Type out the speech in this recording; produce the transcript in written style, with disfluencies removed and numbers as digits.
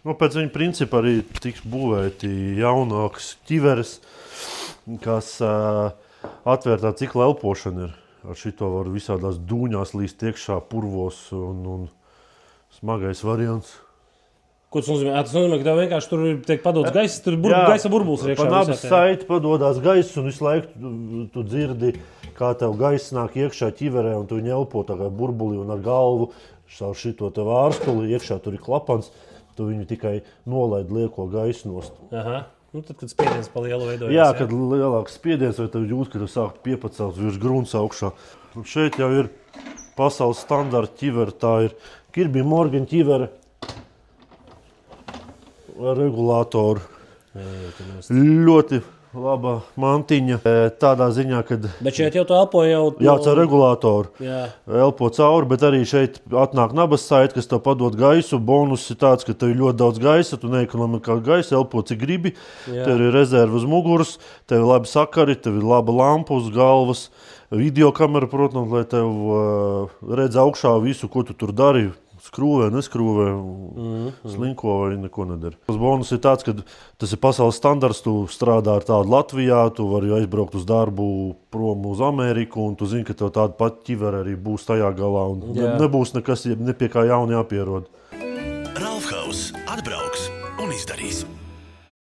Pēc viņa principa arī tiks būvēti jaunākas ķiveres, kas atvēr tā cikla elpošana ir. Ar šito var visādās dūņās līst iekšā purvos un smagais variants. Ko tas nozīmē? Tas nozīmē, ka tev vienkārši tur tiek padots gaiss, tur gaisa burbulis ir iekšā. Pa nabas saiti padodās gaiss un visu laiku tu dzirdi, kā tev gaiss nāk iekšā ķiverē un tu viņu elpo tā kā burbuli un ar galvu šāv šito tev ārstuli, iekšā tur ir klapans, tu viņu tikai nolaid lieko gaisu nost. Aha. Tad, kad spiediens pa lielu veidojas. Jā, kad lielāks spiediens, vai tev jūt, ka tu sāk piepacelt virs grunts augšā. Un šeit jau ir pasaules standarta ķivere, tā ir Kirby Morgan ķivere. Regulātoru. Ļoti laba mantiņa. Tādā ziņā, kad... Bet šeit jau tu elpo jau... Jā, caur regulātoru. Jā. Elpo cauri, bet arī šeit atnāk nabas saiti, kas tev padod gaisu. Bonus ir tāds, ka tev ir ļoti daudz gaisa, tu neekonomē kā gaisa, elpo cik gribi. Jā. Tev ir rezerve uz muguras, tev ir labi sakari, tev ir laba lampa uz galvas. Videokamera, protams, lai tev redz augšā visu, ko tu tur dari. Skrūvē, neskrūvē, slinko vai neko nedara. Tas bonus ir tāds, ka tas ir pasaules standarts, tu strādā ar tādu Latvijā, tu vari aizbraukt uz darbu prom uz Ameriku, un tu zini, ka tev tāda pat ķivere arī būs tajā galā, un nebūs nekas, ne pie kā jauna jāpierod. Ralf Haus atbrauc